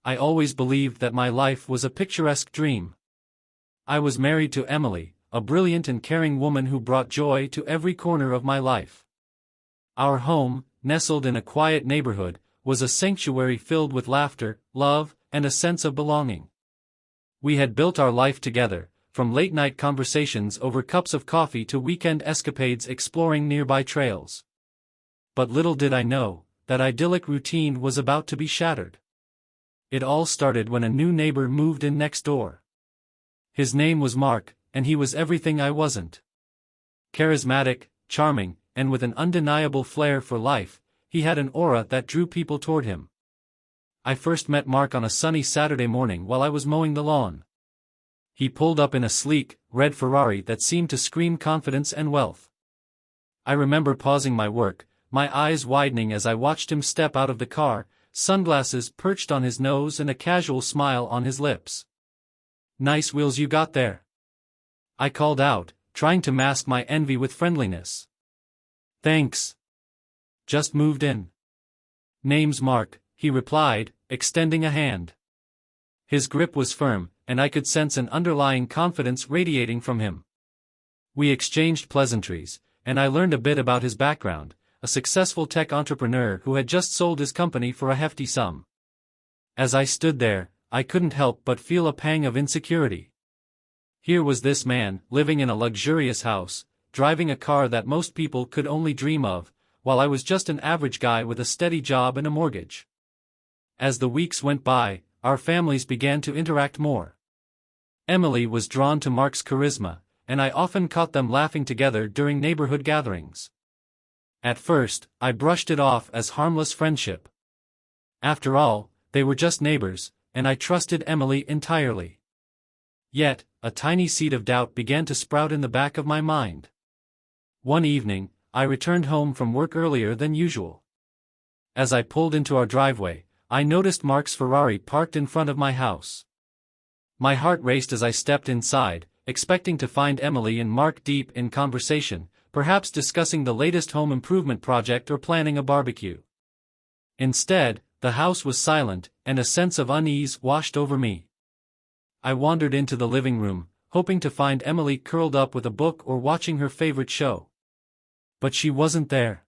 I always believed that my life was a picturesque dream. I was married to Emily, a brilliant and caring woman who brought joy to every corner of my life. Our home, nestled in a quiet neighborhood, was a sanctuary filled with laughter, love, and a sense of belonging. We had built our life together, from late-night conversations over cups of coffee to weekend escapades exploring nearby trails. But little did I know, that idyllic routine was about to be shattered. It all started when a new neighbor moved in next door. His name was Mark, and he was everything I wasn't. Charismatic, charming, and with an undeniable flair for life, he had an aura that drew people toward him. I first met Mark on a sunny Saturday morning while I was mowing the lawn. He pulled up in a sleek, red Ferrari that seemed to scream confidence and wealth. I remember pausing my work, my eyes widening as I watched him step out of the car, sunglasses perched on his nose and a casual smile on his lips. "Nice wheels you got there," I called out, trying to mask my envy with friendliness. "Thanks. Just moved in." "Name's Mark," he replied, extending a hand. His grip was firm, and I could sense an underlying confidence radiating from him. We exchanged pleasantries, and I learned a bit about his background, a successful tech entrepreneur who had just sold his company for a hefty sum. As I stood there, I couldn't help but feel a pang of insecurity. Here was this man, living in a luxurious house, driving a car that most people could only dream of, while I was just an average guy with a steady job and a mortgage. As the weeks went by, our families began to interact more. Emily was drawn to Mark's charisma, and I often caught them laughing together during neighborhood gatherings. At first, I brushed it off as harmless friendship. After all, they were just neighbors, and I trusted Emily entirely. Yet, a tiny seed of doubt began to sprout in the back of my mind. One evening, I returned home from work earlier than usual. As I pulled into our driveway, I noticed Mark's Ferrari parked in front of my house. My heart raced as I stepped inside, expecting to find Emily and Mark deep in conversation, perhaps discussing the latest home improvement project or planning a barbecue. Instead, the house was silent, and a sense of unease washed over me. I wandered into the living room, hoping to find Emily curled up with a book or watching her favorite show. But she wasn't there.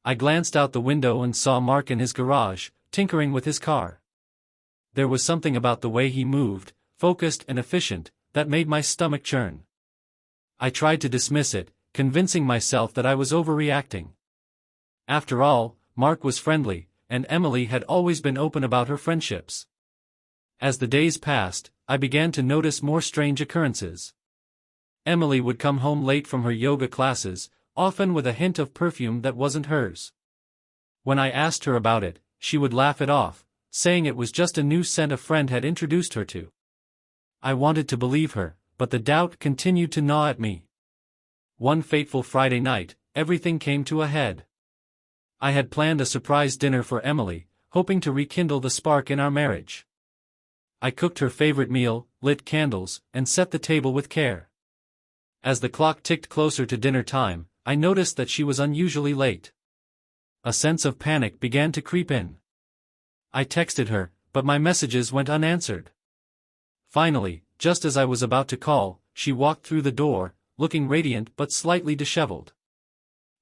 I glanced out the window and saw Mark in his garage, tinkering with his car. There was something about the way he moved, focused and efficient, that made my stomach churn. I tried to dismiss it, convincing myself that I was overreacting. After all, Mark was friendly, and Emily had always been open about her friendships. As the days passed, I began to notice more strange occurrences. Emily would come home late from her yoga classes, often with a hint of perfume that wasn't hers. When I asked her about it, she would laugh it off, saying it was just a new scent a friend had introduced her to. I wanted to believe her, but the doubt continued to gnaw at me. One fateful Friday night, everything came to a head. I had planned a surprise dinner for Emily, hoping to rekindle the spark in our marriage. I cooked her favorite meal, lit candles, and set the table with care. As the clock ticked closer to dinner time, I noticed that she was unusually late. A sense of panic began to creep in. I texted her, but my messages went unanswered. Finally, just as I was about to call, she walked through the door, looking radiant but slightly disheveled.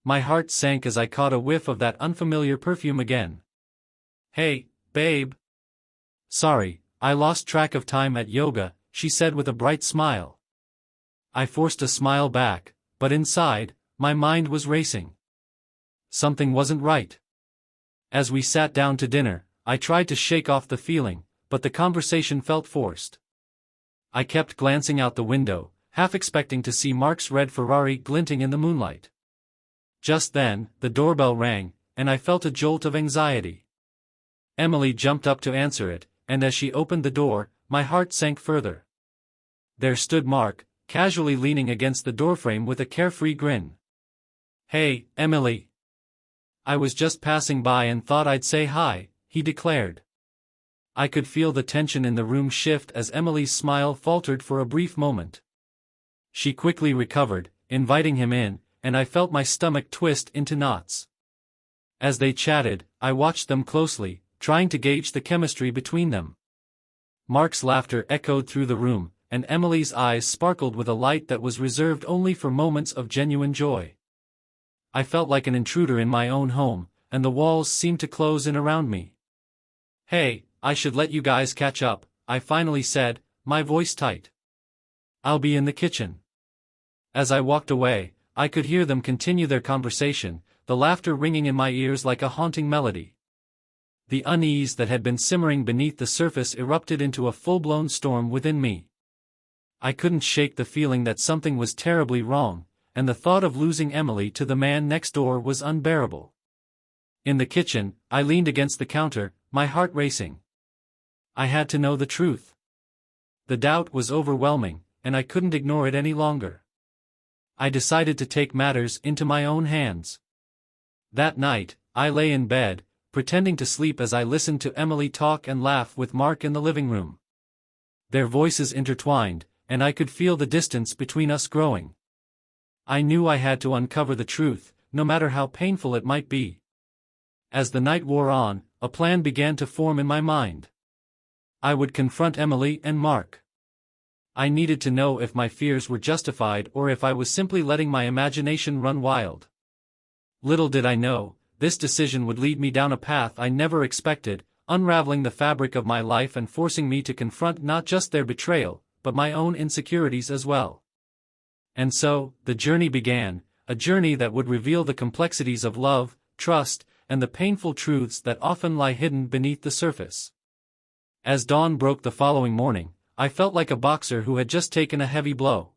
My heart sank as I caught a whiff of that unfamiliar perfume again. "Hey, babe. Sorry, I lost track of time at yoga," she said with a bright smile. I forced a smile back, but inside, my mind was racing. Something wasn't right. As we sat down to dinner, I tried to shake off the feeling, but the conversation felt forced. I kept glancing out the window, half expecting to see Mark's red Ferrari glinting in the moonlight. Just then, the doorbell rang, and I felt a jolt of anxiety. Emily jumped up to answer it, and as she opened the door, my heart sank further. There stood Mark, casually leaning against the doorframe with a carefree grin. "Hey, Emily. I was just passing by and thought I'd say hi," he declared. I could feel the tension in the room shift as Emily's smile faltered for a brief moment. She quickly recovered, inviting him in, and I felt my stomach twist into knots. As they chatted, I watched them closely, trying to gauge the chemistry between them. Mark's laughter echoed through the room, and Emily's eyes sparkled with a light that was reserved only for moments of genuine joy. I felt like an intruder in my own home, and the walls seemed to close in around me. "Hey, I should let you guys catch up," I finally said, my voice tight. "I'll be in the kitchen." As I walked away, I could hear them continue their conversation, the laughter ringing in my ears like a haunting melody. The unease that had been simmering beneath the surface erupted into a full-blown storm within me. I couldn't shake the feeling that something was terribly wrong, and the thought of losing Emily to the man next door was unbearable. In the kitchen, I leaned against the counter, my heart racing. I had to know the truth. The doubt was overwhelming, and I couldn't ignore it any longer. I decided to take matters into my own hands. That night, I lay in bed, pretending to sleep as I listened to Emily talk and laugh with Mark in the living room. Their voices intertwined, and I could feel the distance between us growing. I knew I had to uncover the truth, no matter how painful it might be. As the night wore on, a plan began to form in my mind. I would confront Emily and Mark. I needed to know if my fears were justified or if I was simply letting my imagination run wild. Little did I know, this decision would lead me down a path I never expected, unraveling the fabric of my life and forcing me to confront not just their betrayal, but my own insecurities as well. And so, the journey began, a journey that would reveal the complexities of love, trust, and the painful truths that often lie hidden beneath the surface. As dawn broke the following morning, I felt like a boxer who had just taken a heavy blow.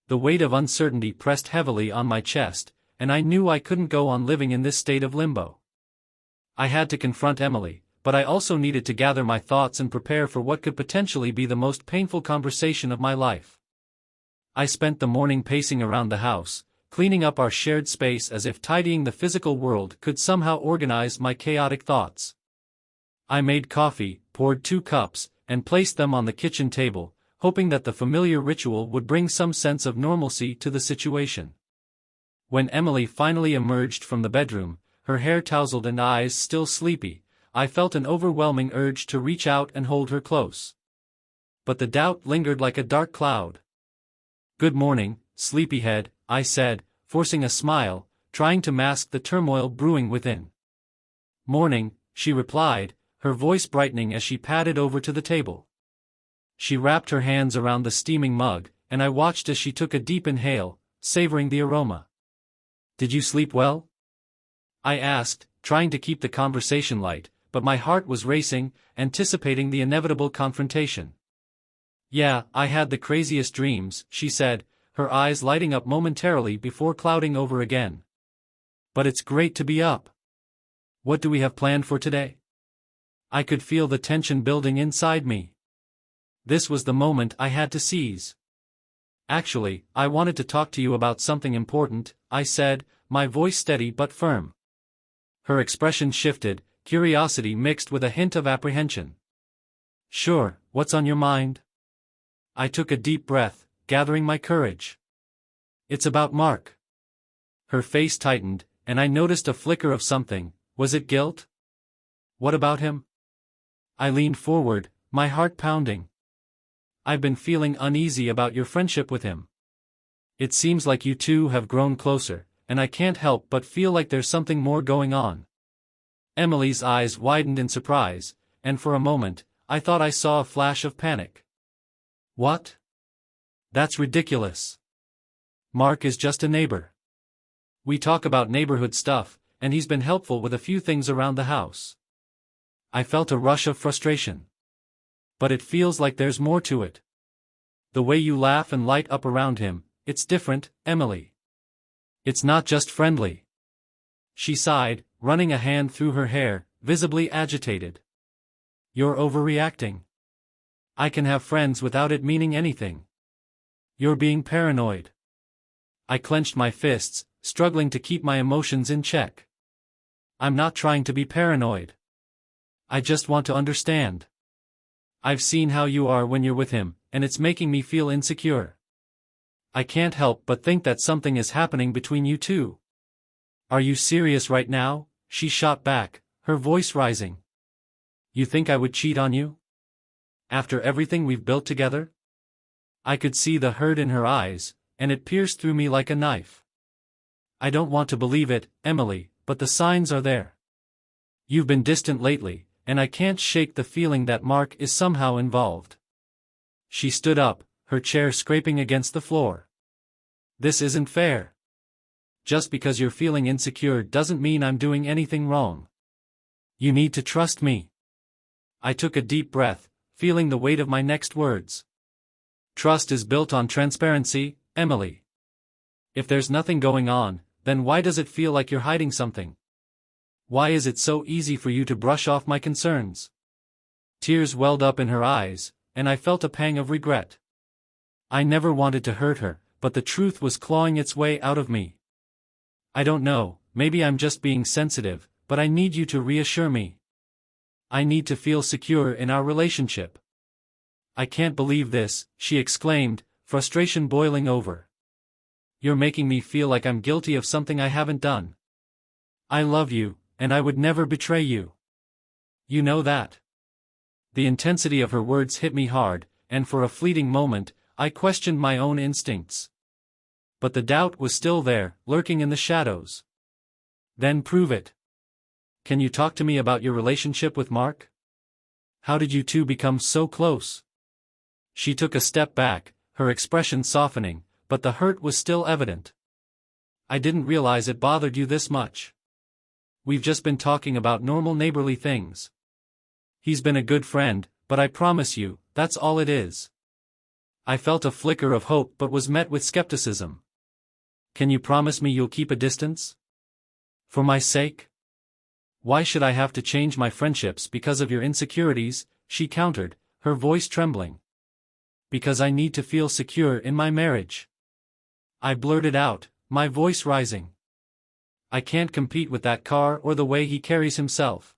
The weight of uncertainty pressed heavily on my chest, and I knew I couldn't go on living in this state of limbo. I had to confront Emily, but I also needed to gather my thoughts and prepare for what could potentially be the most painful conversation of my life. I spent the morning pacing around the house, cleaning up our shared space as if tidying the physical world could somehow organize my chaotic thoughts. I made coffee, poured 2 cups, and placed them on the kitchen table, hoping that the familiar ritual would bring some sense of normalcy to the situation. When Emily finally emerged from the bedroom, her hair tousled and eyes still sleepy, I felt an overwhelming urge to reach out and hold her close. But the doubt lingered like a dark cloud. "Good morning, sleepyhead," I said, forcing a smile, trying to mask the turmoil brewing within. "Morning," she replied, her voice brightening as she padded over to the table. She wrapped her hands around the steaming mug, and I watched as she took a deep inhale, savoring the aroma. "Did you sleep well?" I asked, trying to keep the conversation light, but my heart was racing, anticipating the inevitable confrontation. "Yeah, I had the craziest dreams," she said, her eyes lighting up momentarily before clouding over again. "But it's great to be up. What do we have planned for today?" I could feel the tension building inside me. This was the moment I had to seize. "Actually, I wanted to talk to you about something important," I said, my voice steady but firm. Her expression shifted, curiosity mixed with a hint of apprehension. "Sure, what's on your mind?" I took a deep breath, gathering my courage. "It's about Mark." Her face tightened, and I noticed a flicker of something. Was it guilt? "What about him?" I leaned forward, my heart pounding. "I've been feeling uneasy about your friendship with him. It seems like you two have grown closer, and I can't help but feel like there's something more going on." Emily's eyes widened in surprise, and for a moment, I thought I saw a flash of panic. "What? That's ridiculous. Mark is just a neighbor. We talk about neighborhood stuff, and he's been helpful with a few things around the house." I felt a rush of frustration. "But it feels like there's more to it. The way you laugh and light up around him, it's different, Emily. It's not just friendly." She sighed, running a hand through her hair, visibly agitated. "You're overreacting. I can have friends without it meaning anything. You're being paranoid." I clenched my fists, struggling to keep my emotions in check. "I'm not trying to be paranoid. I just want to understand. I've seen how you are when you're with him, and it's making me feel insecure. I can't help but think that something is happening between you two." "Are you serious right now?" she shot back, her voice rising. You think I would cheat on you? After everything we've built together? I could see the hurt in her eyes, and it pierced through me like a knife. I don't want to believe it, Emily, but the signs are there. You've been distant lately, and I can't shake the feeling that Mark is somehow involved. She stood up, her chair scraping against the floor. This isn't fair. Just because you're feeling insecure doesn't mean I'm doing anything wrong. You need to trust me. I took a deep breath, feeling the weight of my next words. Trust is built on transparency, Emily. If there's nothing going on, then why does it feel like you're hiding something? Why is it so easy for you to brush off my concerns? Tears welled up in her eyes, and I felt a pang of regret. I never wanted to hurt her, but the truth was clawing its way out of me. I don't know, maybe I'm just being sensitive, but I need you to reassure me. I need to feel secure in our relationship. I can't believe this, she exclaimed, frustration boiling over. You're making me feel like I'm guilty of something I haven't done. I love you, and I would never betray you. You know that. The intensity of her words hit me hard, and for a fleeting moment, I questioned my own instincts. But the doubt was still there, lurking in the shadows. Then prove it. Can you talk to me about your relationship with Mark? How did you two become so close? She took a step back, her expression softening, but the hurt was still evident. I didn't realize it bothered you this much. We've just been talking about normal neighborly things. He's been a good friend, but I promise you, that's all it is. I felt a flicker of hope but was met with skepticism. Can you promise me you'll keep a distance? For my sake? Why should I have to change my friendships because of your insecurities? She countered, her voice trembling. Because I need to feel secure in my marriage. I blurted out, my voice rising. I can't compete with that car or the way he carries himself.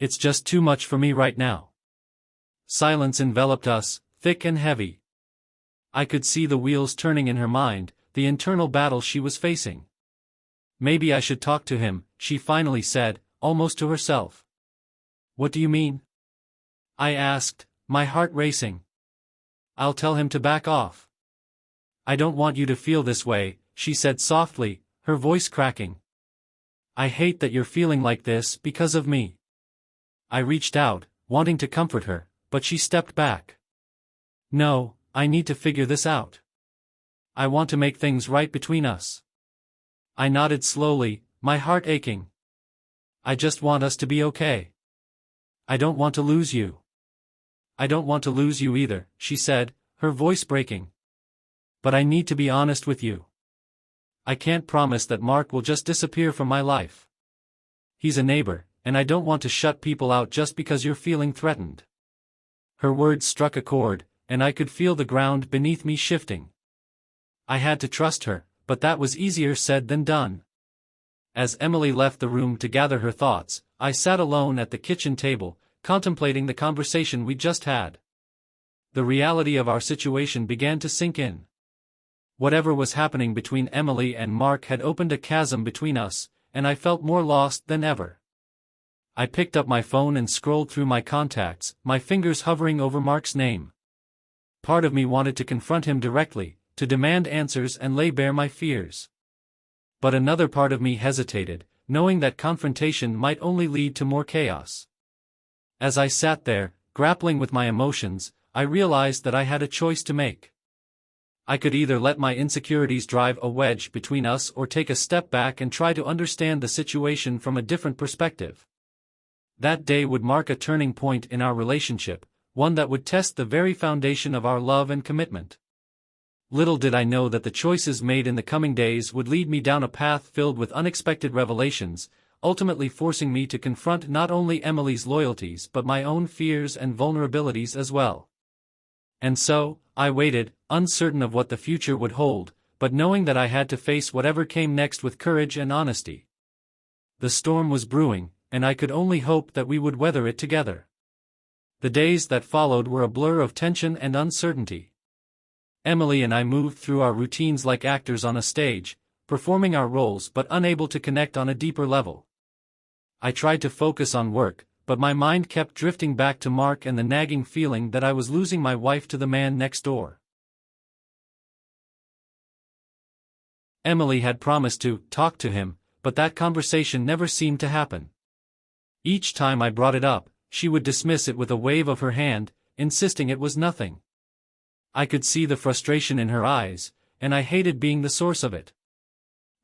It's just too much for me right now. Silence enveloped us, thick and heavy. I could see the wheels turning in her mind, the internal battle she was facing. Maybe I should talk to him, she finally said, almost to herself. What do you mean? I asked, my heart racing. I'll tell him to back off. I don't want you to feel this way, she said softly, her voice cracking. I hate that you're feeling like this because of me. I reached out, wanting to comfort her, but she stepped back. No, I need to figure this out. I want to make things right between us. I nodded slowly, my heart aching. I just want us to be okay. I don't want to lose you. I don't want to lose you either, she said, her voice breaking. But I need to be honest with you. I can't promise that Mark will just disappear from my life. He's a neighbor, and I don't want to shut people out just because you're feeling threatened. Her words struck a chord, and I could feel the ground beneath me shifting. I had to trust her, but that was easier said than done. As Emily left the room to gather her thoughts, I sat alone at the kitchen table, contemplating the conversation we just had. The reality of our situation began to sink in. Whatever was happening between Emily and Mark had opened a chasm between us, and I felt more lost than ever. I picked up my phone and scrolled through my contacts, my fingers hovering over Mark's name. Part of me wanted to confront him directly, to demand answers and lay bare my fears. But another part of me hesitated, knowing that confrontation might only lead to more chaos. As I sat there, grappling with my emotions, I realized that I had a choice to make. I could either let my insecurities drive a wedge between us or take a step back and try to understand the situation from a different perspective. That day would mark a turning point in our relationship, one that would test the very foundation of our love and commitment. Little did I know that the choices made in the coming days would lead me down a path filled with unexpected revelations, ultimately forcing me to confront not only Emily's loyalties but my own fears and vulnerabilities as well. And so, I waited, uncertain of what the future would hold, but knowing that I had to face whatever came next with courage and honesty. The storm was brewing, and I could only hope that we would weather it together. The days that followed were a blur of tension and uncertainty. Emily and I moved through our routines like actors on a stage, performing our roles but unable to connect on a deeper level. I tried to focus on work, but my mind kept drifting back to Mark and the nagging feeling that I was losing my wife to the man next door. Emily had promised to talk to him, but that conversation never seemed to happen. Each time I brought it up, she would dismiss it with a wave of her hand, insisting it was nothing. I could see the frustration in her eyes, and I hated being the source of it.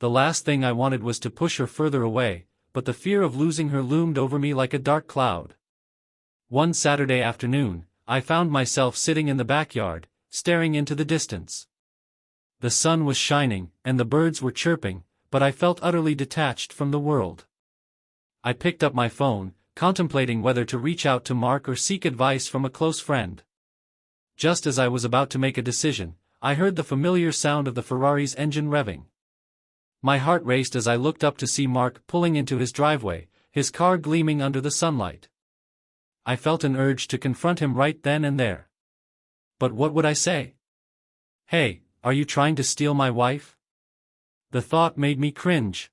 The last thing I wanted was to push her further away, but the fear of losing her loomed over me like a dark cloud. One Saturday afternoon, I found myself sitting in the backyard, staring into the distance. The sun was shining, and the birds were chirping, but I felt utterly detached from the world. I picked up my phone, contemplating whether to reach out to Mark or seek advice from a close friend. Just as I was about to make a decision, I heard the familiar sound of the Ferrari's engine revving. My heart raced as I looked up to see Mark pulling into his driveway, his car gleaming under the sunlight. I felt an urge to confront him right then and there. But what would I say? "Hey, are you trying to steal my wife?" The thought made me cringe.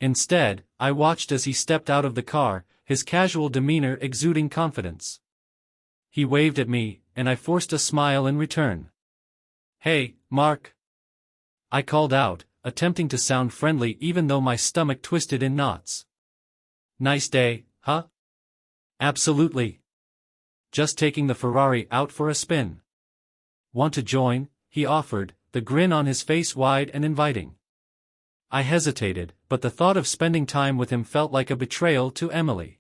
Instead, I watched as he stepped out of the car, his casual demeanor exuding confidence. He waved at me, and I forced a smile in return. "Hey, Mark," I called out, attempting to sound friendly even though my stomach twisted in knots. "Nice day, huh?" "Absolutely. Just taking the Ferrari out for a spin." "Want to join?" he offered, the grin on his face wide and inviting. I hesitated, but the thought of spending time with him felt like a betrayal to Emily.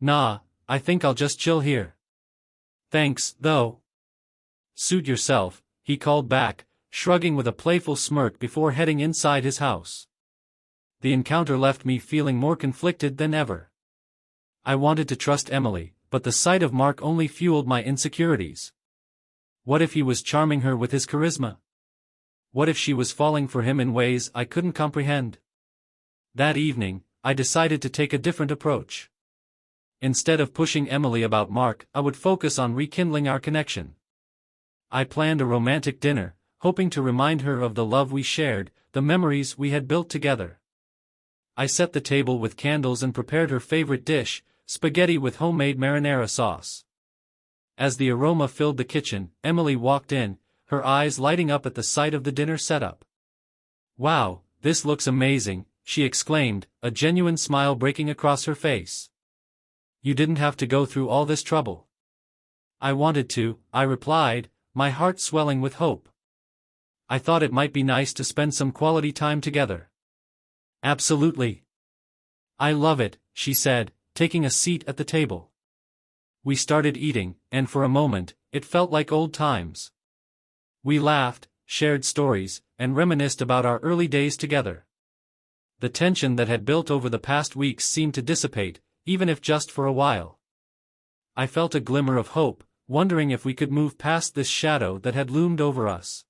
"Nah, I think I'll just chill here." "Thanks, though." "Suit yourself," he called back, shrugging with a playful smirk before heading inside his house. The encounter left me feeling more conflicted than ever. I wanted to trust Emily, but the sight of Mark only fueled my insecurities. What if he was charming her with his charisma? What if she was falling for him in ways I couldn't comprehend? That evening, I decided to take a different approach. Instead of pushing Emily about Mark, I would focus on rekindling our connection. I planned a romantic dinner, hoping to remind her of the love we shared, the memories we had built together. I set the table with candles and prepared her favorite dish, spaghetti with homemade marinara sauce. As the aroma filled the kitchen, Emily walked in, her eyes lighting up at the sight of the dinner setup. "Wow, this looks amazing," she exclaimed, a genuine smile breaking across her face. "You didn't have to go through all this trouble." "I wanted to," I replied, my heart swelling with hope. "I thought it might be nice to spend some quality time together." "Absolutely. I love it," she said, taking a seat at the table. We started eating, and for a moment, it felt like old times. We laughed, shared stories, and reminisced about our early days together. The tension that had built over the past weeks seemed to dissipate, even if just for a while. I felt a glimmer of hope, wondering if we could move past this shadow that had loomed over us.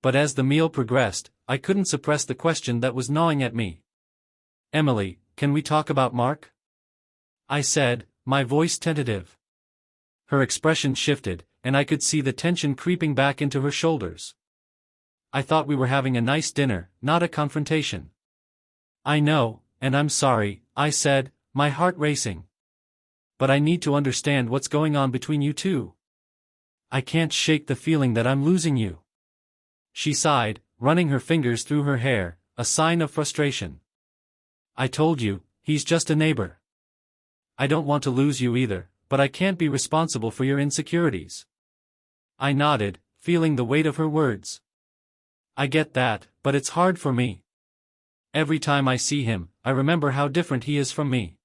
But as the meal progressed, I couldn't suppress the question that was gnawing at me. "Emily, can we talk about Mark?" I said, my voice tentative. Her expression shifted, and I could see the tension creeping back into her shoulders. "I thought we were having a nice dinner, not a confrontation." "I know, and I'm sorry," I said, my heart racing. "But I need to understand what's going on between you two. I can't shake the feeling that I'm losing you." She sighed, running her fingers through her hair, a sign of frustration. "I told you, he's just a neighbor. I don't want to lose you either, but I can't be responsible for your insecurities." I nodded, feeling the weight of her words. "I get that, but it's hard for me. Every time I see him, I remember how different he is from me.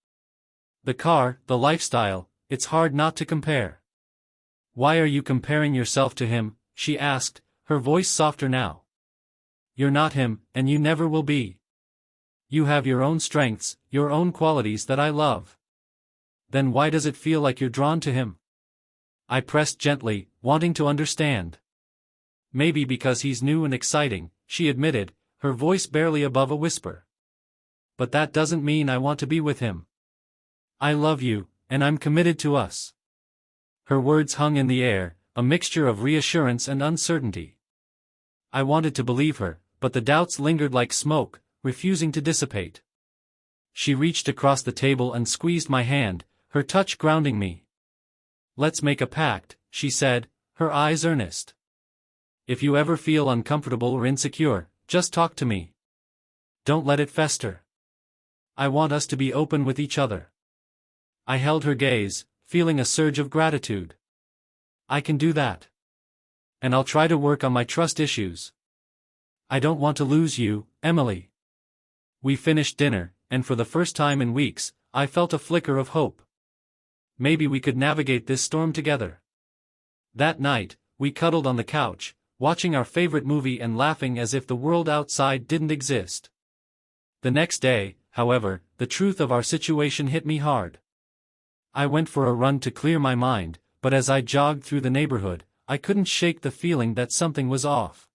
The car, the lifestyle, it's hard not to compare." "Why are you comparing yourself to him?" she asked, her voice softer now. "You're not him, and you never will be. You have your own strengths, your own qualities that I love. Then why does it feel like you're drawn to him?" I pressed gently, wanting to understand. "Maybe because he's new and exciting," she admitted, her voice barely above a whisper. "But that doesn't mean I want to be with him. I love you, and I'm committed to us." Her words hung in the air, a mixture of reassurance and uncertainty. I wanted to believe her, but the doubts lingered like smoke, refusing to dissipate. She reached across the table and squeezed my hand, her touch grounding me. "Let's make a pact," she said, her eyes earnest. "If you ever feel uncomfortable or insecure, just talk to me. Don't let it fester. I want us to be open with each other." I held her gaze, feeling a surge of gratitude. "I can do that. And I'll try to work on my trust issues. I don't want to lose you, Emily." We finished dinner, and for the first time in weeks, I felt a flicker of hope. Maybe we could navigate this storm together. That night, we cuddled on the couch, watching our favorite movie and laughing as if the world outside didn't exist. The next day, however, the truth of our situation hit me hard. I went for a run to clear my mind, but as I jogged through the neighborhood, I couldn't shake the feeling that something was off.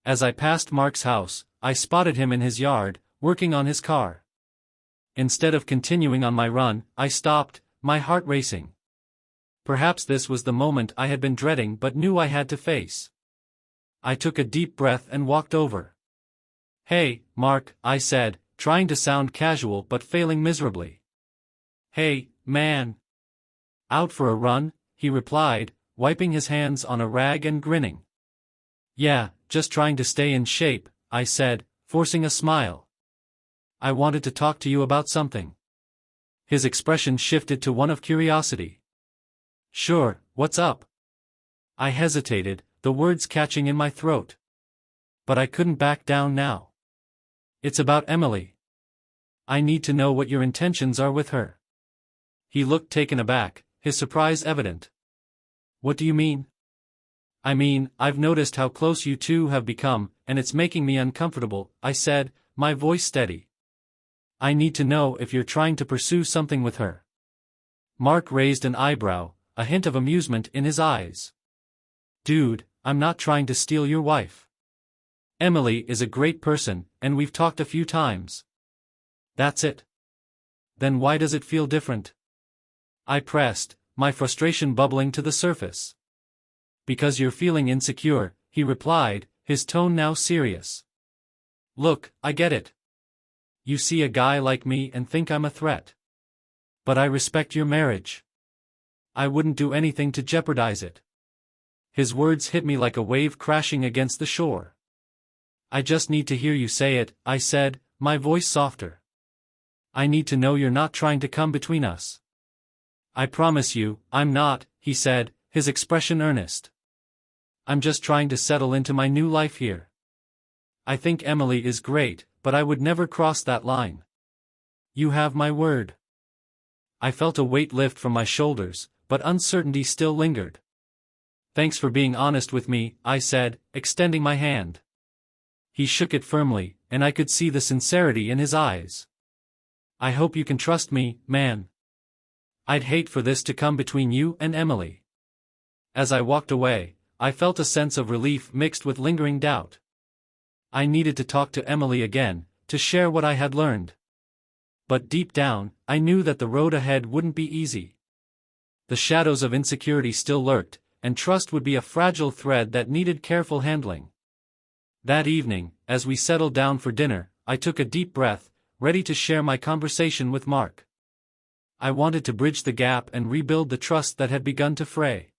As I passed Mark's house, I spotted him in his yard, working on his car. Instead of continuing on my run, I stopped, my heart racing. Perhaps this was the moment I had been dreading but knew I had to face. I took a deep breath and walked over. "Hey, Mark," I said, trying to sound casual but failing miserably. "Hey, man." "Out for a run?" he replied, wiping his hands on a rag and grinning. "Yeah, just trying to stay in shape," I said, forcing a smile. "I wanted to talk to you about something." His expression shifted to one of curiosity. "Sure, what's up?" I hesitated, the words catching in my throat. But I couldn't back down now. "It's about Emily. I need to know what your intentions are with her." He looked taken aback, his surprise evident. "What do you mean?" "I mean, I've noticed how close you two have become, and it's making me uncomfortable," I said, my voice steady. "I need to know if you're trying to pursue something with her." Mark raised an eyebrow, a hint of amusement in his eyes. "Dude, I'm not trying to steal your wife. Emily is a great person, and we've talked a few times." "That's it. Then why does it feel different?" I pressed, my frustration bubbling to the surface. "Because you're feeling insecure," he replied, his tone now serious. "Look, I get it. You see a guy like me and think I'm a threat. But I respect your marriage. I wouldn't do anything to jeopardize it." His words hit me like a wave crashing against the shore. "I just need to hear you say it," I said, my voice softer. "I need to know you're not trying to come between us." "I promise you, I'm not," he said, his expression earnest. "I'm just trying to settle into my new life here. I think Emily is great, but I would never cross that line. You have my word." I felt a weight lift from my shoulders, but uncertainty still lingered. "Thanks for being honest with me," I said, extending my hand. He shook it firmly, and I could see the sincerity in his eyes. "I hope you can trust me, man. I'd hate for this to come between you and Emily." As I walked away, I felt a sense of relief mixed with lingering doubt. I needed to talk to Emily again, to share what I had learned. But deep down, I knew that the road ahead wouldn't be easy. The shadows of insecurity still lurked, and trust would be a fragile thread that needed careful handling. That evening, as we settled down for dinner, I took a deep breath, ready to share my conversation with Mark. I wanted to bridge the gap and rebuild the trust that had begun to fray.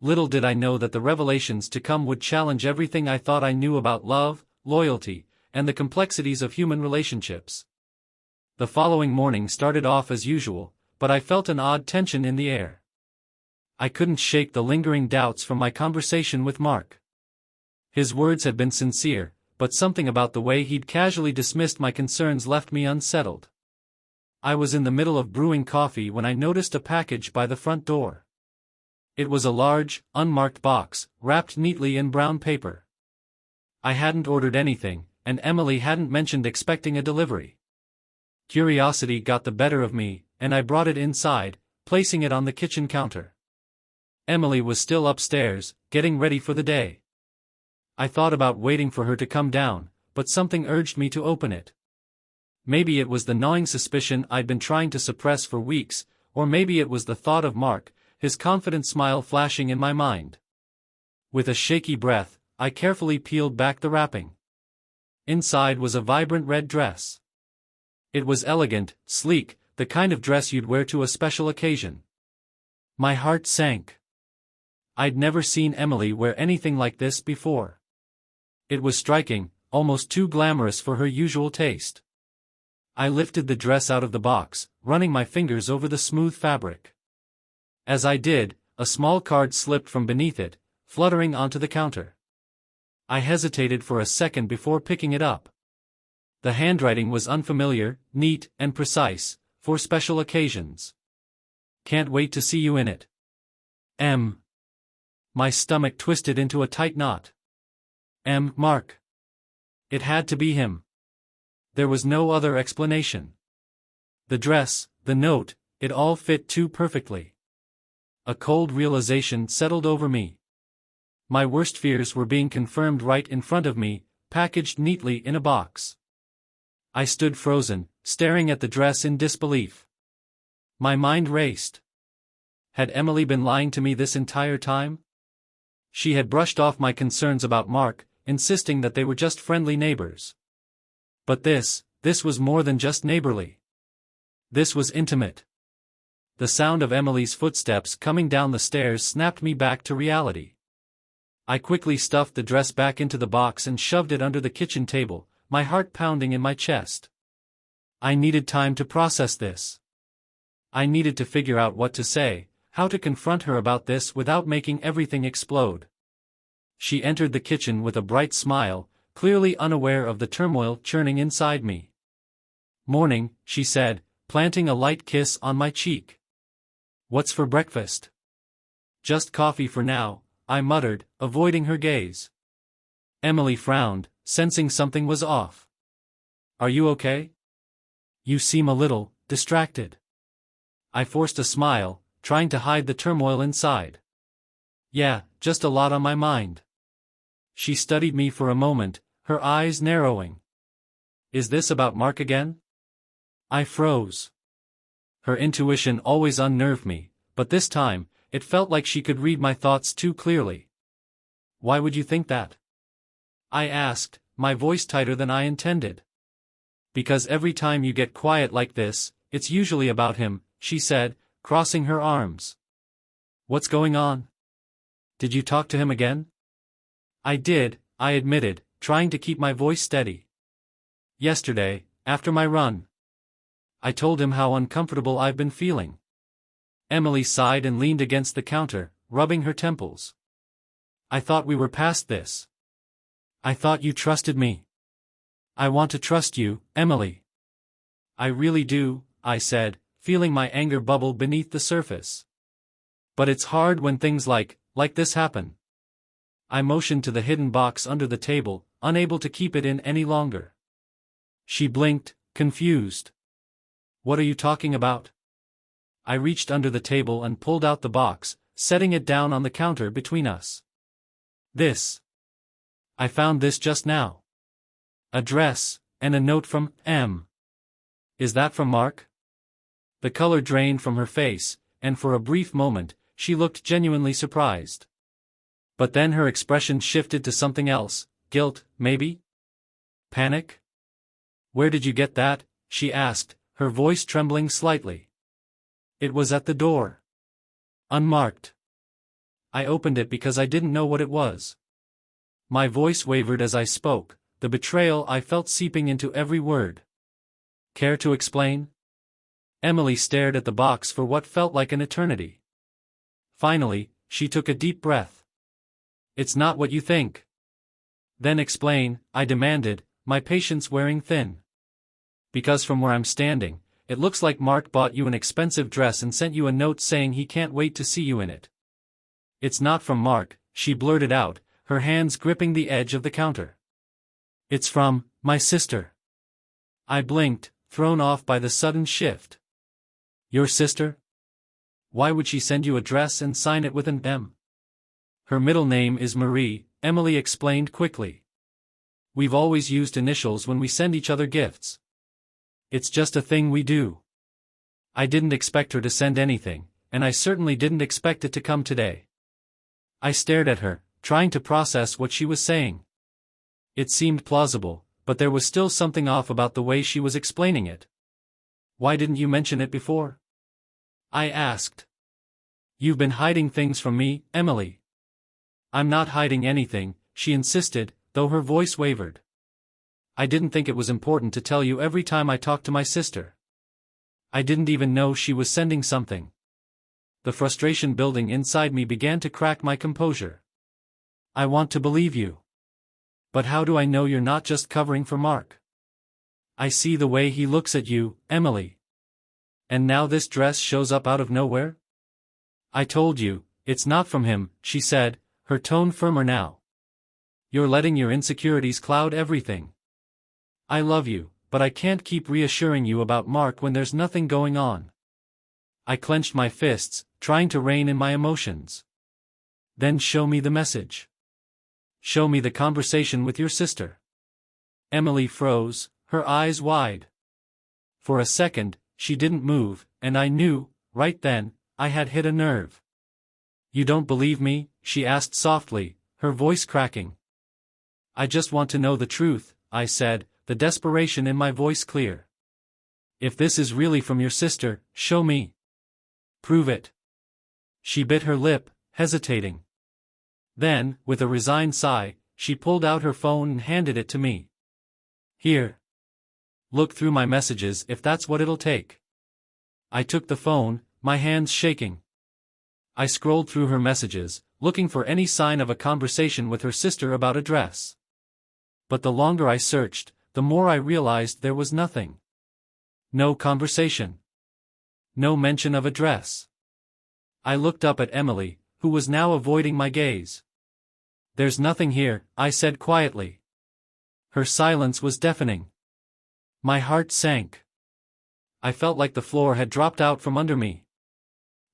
Little did I know that the revelations to come would challenge everything I thought I knew about love, loyalty, and the complexities of human relationships. The following morning started off as usual, but I felt an odd tension in the air. I couldn't shake the lingering doubts from my conversation with Mark. His words had been sincere, but something about the way he'd casually dismissed my concerns left me unsettled. I was in the middle of brewing coffee when I noticed a package by the front door. It was a large, unmarked box, wrapped neatly in brown paper. I hadn't ordered anything, and Emily hadn't mentioned expecting a delivery. Curiosity got the better of me, and I brought it inside, placing it on the kitchen counter. Emily was still upstairs, getting ready for the day. I thought about waiting for her to come down, but something urged me to open it. Maybe it was the gnawing suspicion I'd been trying to suppress for weeks, or maybe it was the thought of Mark, his confident smile flashing in my mind. With a shaky breath, I carefully peeled back the wrapping. Inside was a vibrant red dress. It was elegant, sleek, the kind of dress you'd wear to a special occasion. My heart sank. I'd never seen Emily wear anything like this before. It was striking, almost too glamorous for her usual taste. I lifted the dress out of the box, running my fingers over the smooth fabric. As I did, a small card slipped from beneath it, fluttering onto the counter. I hesitated for a second before picking it up. The handwriting was unfamiliar, neat, and precise, for special occasions. Can't wait to see you in it. M. My stomach twisted into a tight knot. Mark. It had to be him. There was no other explanation. The dress, the note, it all fit too perfectly. A cold realization settled over me. My worst fears were being confirmed right in front of me, packaged neatly in a box. I stood frozen, staring at the dress in disbelief. My mind raced. Had Emily been lying to me this entire time? She had brushed off my concerns about Mark, insisting that they were just friendly neighbors. But this was more than just neighborly. This was intimate. The sound of Emily's footsteps coming down the stairs snapped me back to reality. I quickly stuffed the dress back into the box and shoved it under the kitchen table, my heart pounding in my chest. I needed time to process this. I needed to figure out what to say, how to confront her about this without making everything explode. She entered the kitchen with a bright smile, clearly unaware of the turmoil churning inside me. "Morning," she said, planting a light kiss on my cheek. "What's for breakfast?" "Just coffee for now," I muttered, avoiding her gaze. Emily frowned, sensing something was off. "Are you okay? You seem a little distracted." I forced a smile, trying to hide the turmoil inside. "Yeah, just a lot on my mind." She studied me for a moment, her eyes narrowing. "Is this about Mark again?" I froze. Her intuition always unnerved me, but this time, it felt like she could read my thoughts too clearly. "Why would you think that?" I asked, my voice tighter than I intended. "Because every time you get quiet like this, it's usually about him," she said, crossing her arms. "What's going on? Did you talk to him again?" "I did," I admitted, trying to keep my voice steady. "Yesterday, after my run. I told him how uncomfortable I've been feeling." Emily sighed and leaned against the counter, rubbing her temples. "I thought we were past this. I thought you trusted me." "I want to trust you, Emily." "I really do," I said, feeling my anger bubble beneath the surface. "But it's hard when things like this happen." I motioned to the hidden box under the table, unable to keep it in any longer. She blinked, confused. "What are you talking about?" I reached under the table and pulled out the box, setting it down on the counter between us. "This. I found this just now. A dress, and a note from M. Is that from Mark?" The color drained from her face, and for a brief moment, she looked genuinely surprised. But then her expression shifted to something else, guilt, maybe? Panic? "Where did you get that?" she asked, her voice trembling slightly. "It was at the door. Unmarked." I opened it because I didn't know what it was. My voice wavered as I spoke, the betrayal I felt seeping into every word. "Care to explain?" Emily stared at the box for what felt like an eternity. Finally, she took a deep breath. "It's not what you think." "Then explain," I demanded, my patience wearing thin. "Because from where I'm standing, it looks like Mark bought you an expensive dress and sent you a note saying he can't wait to see you in it." "It's not from Mark," she blurted out, her hands gripping the edge of the counter. "It's from my sister." I blinked, thrown off by the sudden shift. "Your sister? Why would she send you a dress and sign it with an M?" "Her middle name is Marie," Emily explained quickly. "We've always used initials when we send each other gifts. It's just a thing we do." I didn't expect her to send anything, and I certainly didn't expect it to come today. I stared at her, trying to process what she was saying. It seemed plausible, but there was still something off about the way she was explaining it. Why didn't you mention it before? I asked. You've been hiding things from me, Emily. I'm not hiding anything, she insisted, though her voice wavered. I didn't think it was important to tell you every time I talked to my sister. I didn't even know she was sending something. The frustration building inside me began to crack my composure. I want to believe you. But how do I know you're not just covering for Mark? I see the way he looks at you, Emily. And now this dress shows up out of nowhere? I told you, it's not from him, she said, her tone firmer now. You're letting your insecurities cloud everything. I love you, but I can't keep reassuring you about Mark when there's nothing going on. I clenched my fists, trying to rein in my emotions. Then show me the message. Show me the conversation with your sister. Emily froze, her eyes wide. For a second, she didn't move, and I knew, right then, I had hit a nerve. You don't believe me? She asked softly, her voice cracking. I just want to know the truth, I said, the desperation in my voice clear. If this is really from your sister, show me. Prove it. She bit her lip, hesitating. Then, with a resigned sigh, she pulled out her phone and handed it to me. Here. Look through my messages if that's what it'll take. I took the phone, my hands shaking. I scrolled through her messages, looking for any sign of a conversation with her sister about a dress. But the longer I searched, the more I realized there was nothing. No conversation. No mention of a dress. I looked up at Emily, who was now avoiding my gaze. There's nothing here, I said quietly. Her silence was deafening. My heart sank. I felt like the floor had dropped out from under me.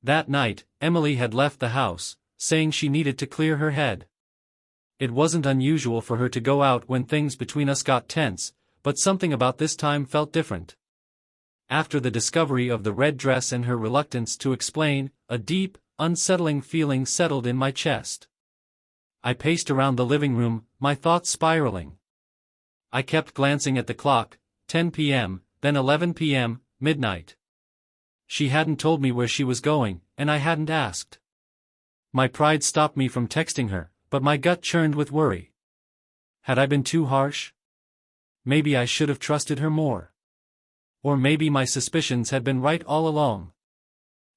That night, Emily had left the house, saying she needed to clear her head. It wasn't unusual for her to go out when things between us got tense, but something about this time felt different. After the discovery of the red dress and her reluctance to explain, a deep, unsettling feeling settled in my chest. I paced around the living room, my thoughts spiraling. I kept glancing at the clock, 10 p.m., then 11 p.m., midnight. She hadn't told me where she was going, and I hadn't asked. My pride stopped me from texting her, but my gut churned with worry. Had I been too harsh? Maybe I should have trusted her more. Or maybe my suspicions had been right all along.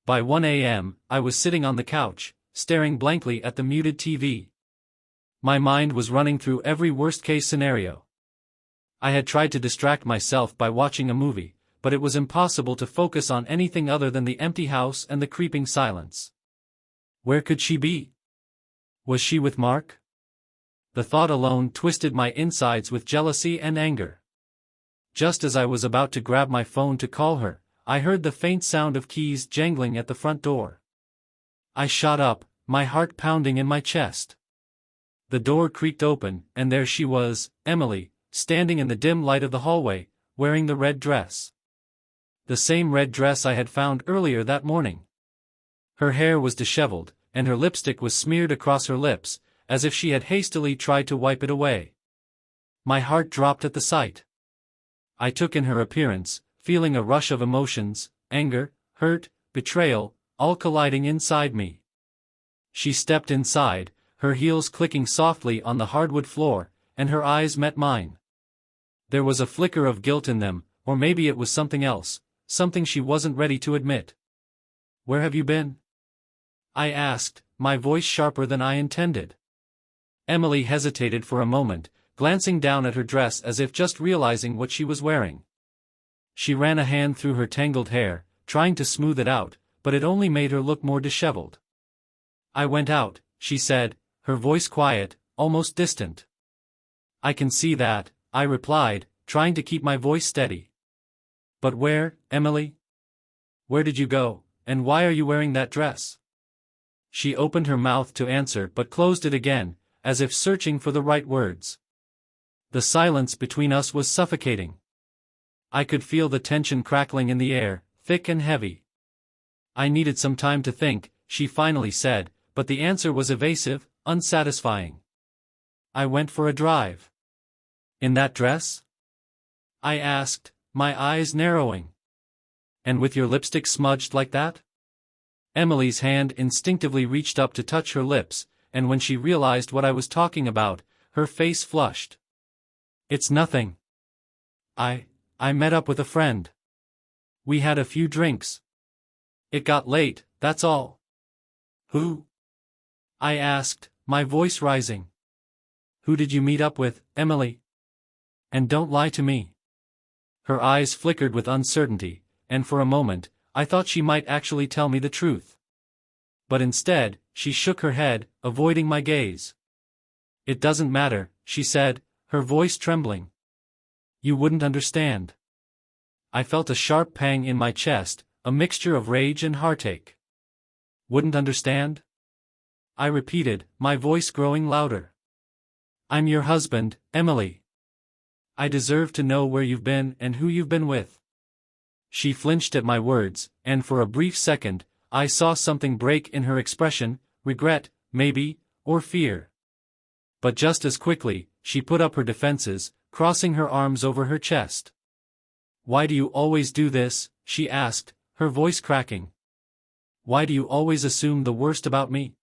By 1 a.m., I was sitting on the couch, staring blankly at the muted TV. My mind was running through every worst-case scenario. I had tried to distract myself by watching a movie, but it was impossible to focus on anything other than the empty house and the creeping silence. Where could she be? Was she with Mark? The thought alone twisted my insides with jealousy and anger. Just as I was about to grab my phone to call her, I heard the faint sound of keys jangling at the front door. I shot up, my heart pounding in my chest. The door creaked open, and there she was, Emily, standing in the dim light of the hallway, wearing the red dress. The same red dress I had found earlier that morning. Her hair was disheveled, and her lipstick was smeared across her lips, as if she had hastily tried to wipe it away. My heart dropped at the sight. I took in her appearance, feeling a rush of emotions, anger, hurt, betrayal, all colliding inside me. She stepped inside, her heels clicking softly on the hardwood floor, and her eyes met mine. There was a flicker of guilt in them, or maybe it was something else, something she wasn't ready to admit. Where have you been? I asked, my voice sharper than I intended. Emily hesitated for a moment, glancing down at her dress as if just realizing what she was wearing. She ran a hand through her tangled hair, trying to smooth it out, but it only made her look more disheveled. I went out, she said, her voice quiet, almost distant. I can see that, I replied, trying to keep my voice steady. But where, Emily? Where did you go, and why are you wearing that dress? She opened her mouth to answer but closed it again, as if searching for the right words. The silence between us was suffocating. I could feel the tension crackling in the air, thick and heavy. I needed some time to think, she finally said, but the answer was evasive, unsatisfying. I went for a drive. In that dress? I asked, my eyes narrowing. And with your lipstick smudged like that? Emily's hand instinctively reached up to touch her lips, and when she realized what I was talking about, her face flushed. It's nothing. I met up with a friend. We had a few drinks. It got late, that's all. Who? I asked, my voice rising. Who did you meet up with, Emily? And don't lie to me. Her eyes flickered with uncertainty, and for a moment, I thought she might actually tell me the truth. But instead, she shook her head, avoiding my gaze. It doesn't matter, she said, her voice trembling. You wouldn't understand. I felt a sharp pang in my chest, a mixture of rage and heartache. Wouldn't understand? I repeated, my voice growing louder. I'm your husband, Emily. I deserve to know where you've been and who you've been with. She flinched at my words, and for a brief second, I saw something break in her expression, regret, maybe, or fear. But just as quickly, she put up her defenses, crossing her arms over her chest. Why do you always do this? She asked, her voice cracking. Why do you always assume the worst about me?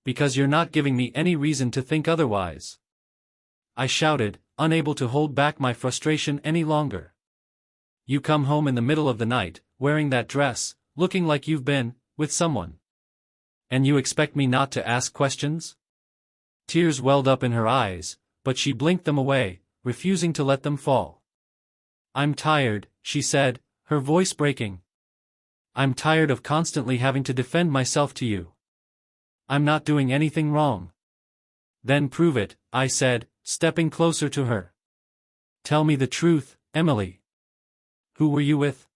Because you're not giving me any reason to think otherwise. I shouted, unable to hold back my frustration any longer. You come home in the middle of the night, wearing that dress, looking like you've been with someone. And you expect me not to ask questions? Tears welled up in her eyes, but she blinked them away, refusing to let them fall. I'm tired, she said, her voice breaking. I'm tired of constantly having to defend myself to you. I'm not doing anything wrong. Then prove it, I said, stepping closer to her. Tell me the truth, Emily. Who were you with?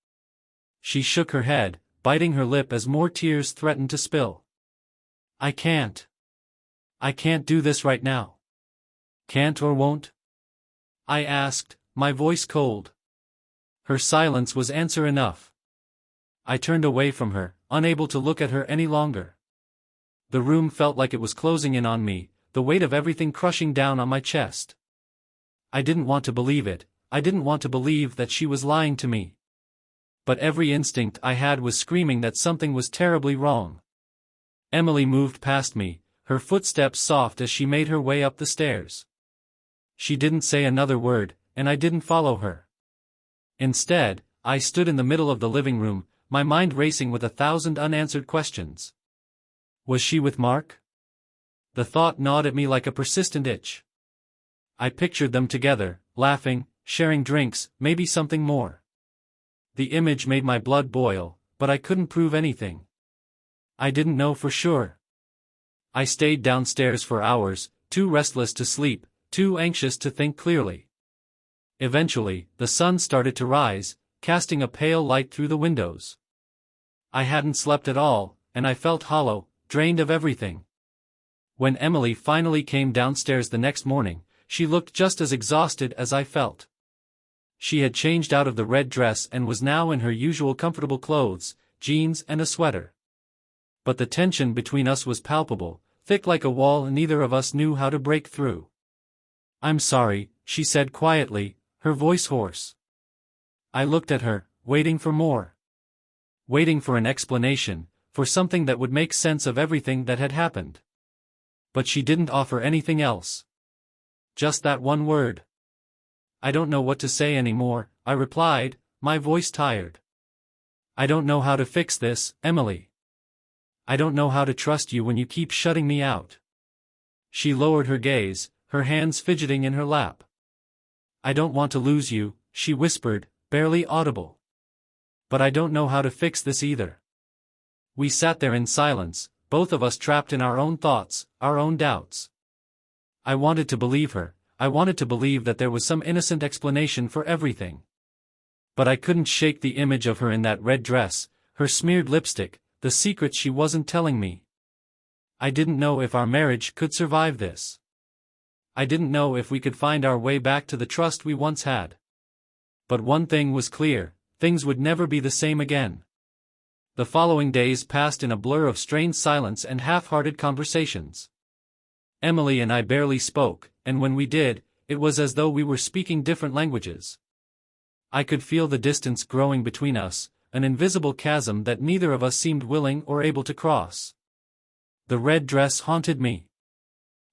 She shook her head, biting her lip as more tears threatened to spill. I can't. I can't do this right now. Can't or won't? I asked, my voice cold. Her silence was answer enough. I turned away from her, unable to look at her any longer. The room felt like it was closing in on me, the weight of everything crushing down on my chest. I didn't want to believe it, I didn't want to believe that she was lying to me. But every instinct I had was screaming that something was terribly wrong. Emily moved past me, her footsteps soft as she made her way up the stairs. She didn't say another word, and I didn't follow her. Instead, I stood in the middle of the living room, my mind racing with 1,000 unanswered questions. Was she with Mark? The thought gnawed at me like a persistent itch. I pictured them together, laughing, sharing drinks, maybe something more. The image made my blood boil, but I couldn't prove anything. I didn't know for sure. I stayed downstairs for hours, too restless to sleep, too anxious to think clearly. Eventually, the sun started to rise, casting a pale light through the windows. I hadn't slept at all, and I felt hollow, drained of everything. When Emily finally came downstairs the next morning, she looked just as exhausted as I felt. She had changed out of the red dress and was now in her usual comfortable clothes, jeans and a sweater. But the tension between us was palpable, thick like a wall, and neither of us knew how to break through. I'm sorry, she said quietly, her voice hoarse. I looked at her, waiting for more. Waiting for an explanation, for something that would make sense of everything that had happened. But she didn't offer anything else. Just that one word. I don't know what to say anymore, I replied, my voice tired. I don't know how to fix this, Emily. I don't know how to trust you when you keep shutting me out. She lowered her gaze, her hands fidgeting in her lap. I don't want to lose you, she whispered, barely audible. But I don't know how to fix this either. We sat there in silence, both of us trapped in our own thoughts, our own doubts. I wanted to believe her, I wanted to believe that there was some innocent explanation for everything. But I couldn't shake the image of her in that red dress, her smeared lipstick, the secrets she wasn't telling me. I didn't know if our marriage could survive this. I didn't know if we could find our way back to the trust we once had. But one thing was clear, things would never be the same again. The following days passed in a blur of strained silence and half-hearted conversations. Emily and I barely spoke, and when we did, it was as though we were speaking different languages. I could feel the distance growing between us, an invisible chasm that neither of us seemed willing or able to cross. The red dress haunted me.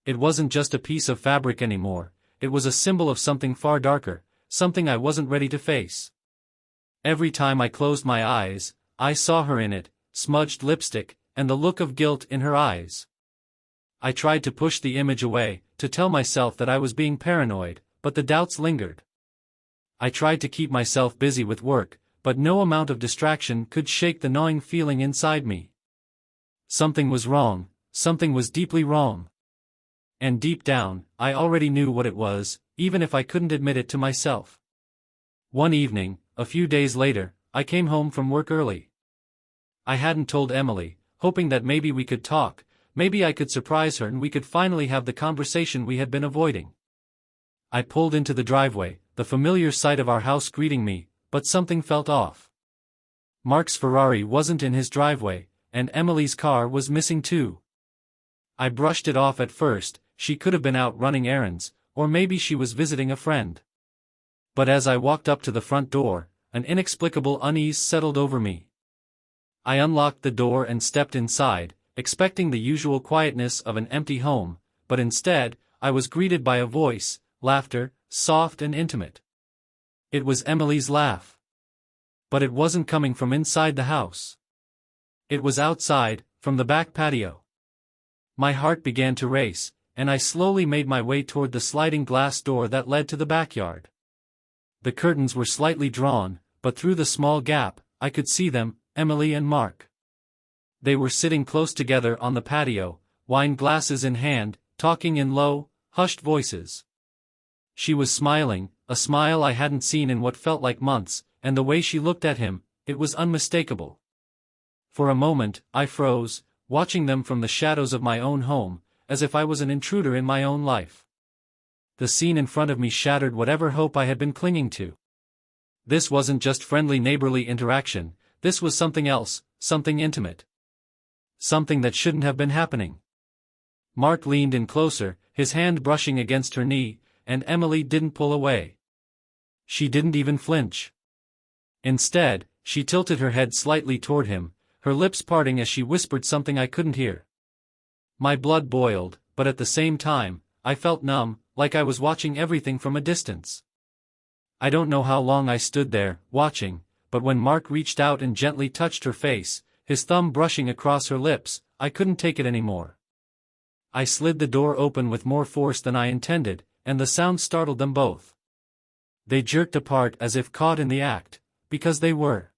It wasn't just a piece of fabric anymore, it was a symbol of something far darker, something I wasn't ready to face. Every time I closed my eyes, I saw her in it, smudged lipstick, and the look of guilt in her eyes. I tried to push the image away, to tell myself that I was being paranoid, but the doubts lingered. I tried to keep myself busy with work, but no amount of distraction could shake the gnawing feeling inside me. Something was wrong, something was deeply wrong. And deep down, I already knew what it was, even if I couldn't admit it to myself. One evening, a few days later, I came home from work early. I hadn't told Emily, hoping that maybe we could talk, maybe I could surprise her and we could finally have the conversation we had been avoiding. I pulled into the driveway, the familiar sight of our house greeting me, but something felt off. Mark's Ferrari wasn't in his driveway, and Emily's car was missing too. I brushed it off at first. She could have been out running errands, or maybe she was visiting a friend. But as I walked up to the front door, an inexplicable unease settled over me. I unlocked the door and stepped inside, expecting the usual quietness of an empty home, but instead, I was greeted by a voice, laughter, soft and intimate. It was Emily's laugh. But it wasn't coming from inside the house. It was outside, from the back patio. My heart began to race, and I slowly made my way toward the sliding glass door that led to the backyard. The curtains were slightly drawn, but through the small gap, I could see them, Emily and Mark. They were sitting close together on the patio, wine glasses in hand, talking in low, hushed voices. She was smiling, a smile I hadn't seen in what felt like months, and the way she looked at him, it was unmistakable. For a moment, I froze, watching them from the shadows of my own home, as if I was an intruder in my own life. The scene in front of me shattered whatever hope I had been clinging to. This wasn't just friendly neighborly interaction, this was something else, something intimate. Something that shouldn't have been happening. Mark leaned in closer, his hand brushing against her knee, and Emily didn't pull away. She didn't even flinch. Instead, she tilted her head slightly toward him, her lips parting as she whispered something I couldn't hear. My blood boiled, but at the same time, I felt numb, like I was watching everything from a distance. I don't know how long I stood there, watching, but when Mark reached out and gently touched her face, his thumb brushing across her lips, I couldn't take it anymore. I slid the door open with more force than I intended, and the sound startled them both. They jerked apart as if caught in the act, because they were.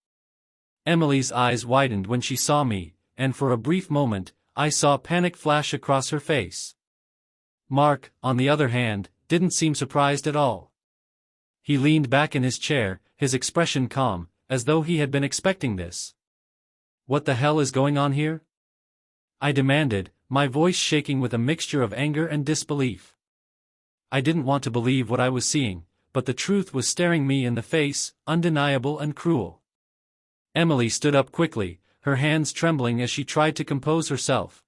Emily's eyes widened when she saw me, and for a brief moment, I saw panic flash across her face. Mark, on the other hand, didn't seem surprised at all. He leaned back in his chair, his expression calm, as though he had been expecting this. "What the hell is going on here?" I demanded, my voice shaking with a mixture of anger and disbelief. I didn't want to believe what I was seeing, but the truth was staring me in the face, undeniable and cruel. Emily stood up quickly, her hands trembling as she tried to compose herself.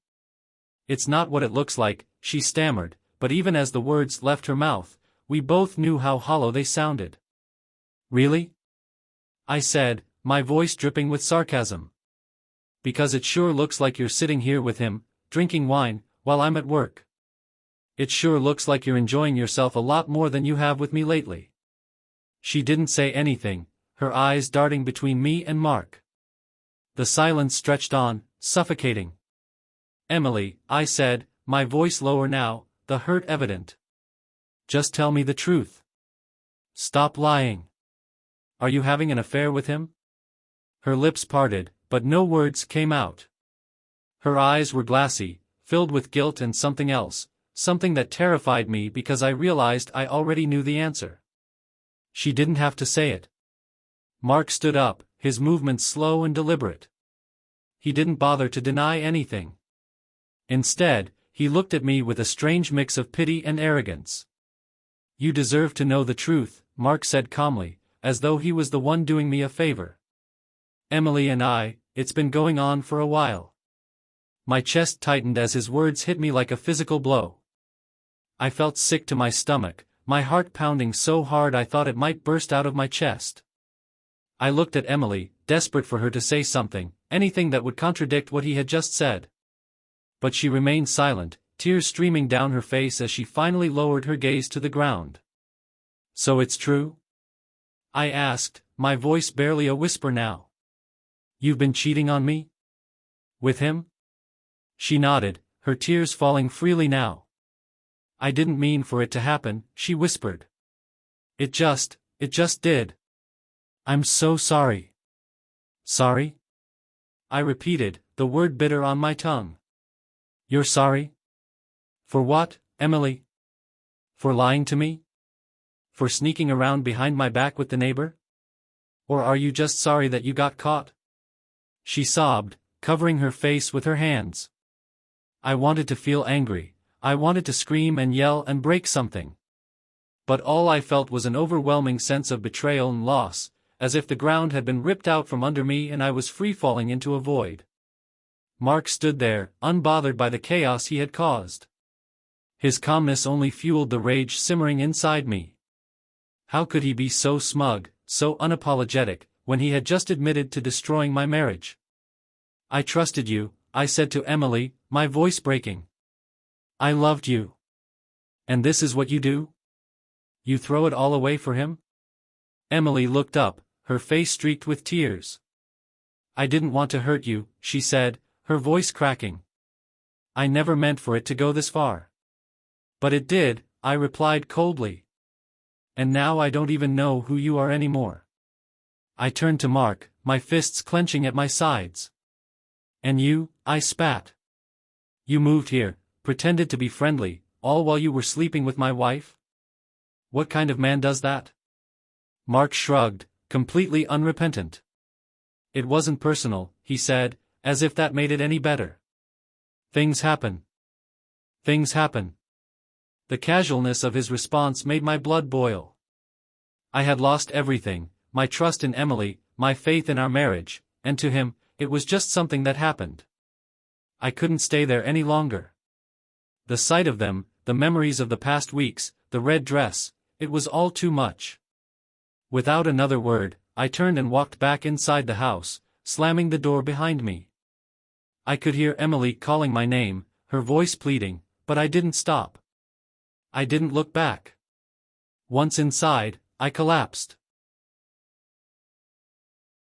"It's not what it looks like," she stammered, but even as the words left her mouth, we both knew how hollow they sounded. "Really?" I said, my voice dripping with sarcasm. "Because it sure looks like you're sitting here with him, drinking wine, while I'm at work. It sure looks like you're enjoying yourself a lot more than you have with me lately." She didn't say anything, her eyes darting between me and Mark. The silence stretched on, suffocating. "Emily," I said, my voice lower now, the hurt evident. "Just tell me the truth. Stop lying. Are you having an affair with him?" Her lips parted, but no words came out. Her eyes were glassy, filled with guilt and something else, something that terrified me because I realized I already knew the answer. She didn't have to say it. Mark stood up, his movements slow and deliberate. He didn't bother to deny anything. Instead, he looked at me with a strange mix of pity and arrogance. "You deserve to know the truth," Mark said calmly, as though he was the one doing me a favor. "Emily and it's been going on for a while." My chest tightened as his words hit me like a physical blow. I felt sick to my stomach, my heart pounding so hard I thought it might burst out of my chest. I looked at Emily, desperate for her to say something, anything that would contradict what he had just said. But she remained silent, tears streaming down her face as she finally lowered her gaze to the ground. "So it's true?" I asked, my voice barely a whisper now. "You've been cheating on me? With him?" She nodded, her tears falling freely now. "I didn't mean for it to happen," she whispered. It just did. I'm so sorry." "Sorry?" I repeated, the word bitter on my tongue. "You're sorry? For what, Emily? For lying to me? For sneaking around behind my back with the neighbor? Or are you just sorry that you got caught?" She sobbed, covering her face with her hands. I wanted to feel angry, I wanted to scream and yell and break something. But all I felt was an overwhelming sense of betrayal and loss, as if the ground had been ripped out from under me and I was free-falling into a void. Mark stood there, unbothered by the chaos he had caused. His calmness only fueled the rage simmering inside me. How could he be so smug, so unapologetic, when he had just admitted to destroying my marriage? "I trusted you," I said to Emily, my voice breaking. "I loved you. And this is what you do? You throw it all away for him?" Emily looked up, her face streaked with tears. "I didn't want to hurt you," she said, her voice cracking. "I never meant for it to go this far." "But it did," I replied coldly. "And now I don't even know who you are anymore." I turned to Mark, my fists clenching at my sides. "And you," I spat. "You moved here, pretended to be friendly, all while you were sleeping with my wife? What kind of man does that?" Mark shrugged, completely unrepentant. "It wasn't personal," he said, as if that made it any better. "Things happen. Things happen." The casualness of his response made my blood boil. I had lost everything, my trust in Emily, my faith in our marriage, and to him, it was just something that happened. I couldn't stay there any longer. The sight of them, the memories of the past weeks, the red dress, it was all too much. Without another word, I turned and walked back inside the house, slamming the door behind me. I could hear Emily calling my name, her voice pleading, but I didn't stop. I didn't look back. Once inside, I collapsed.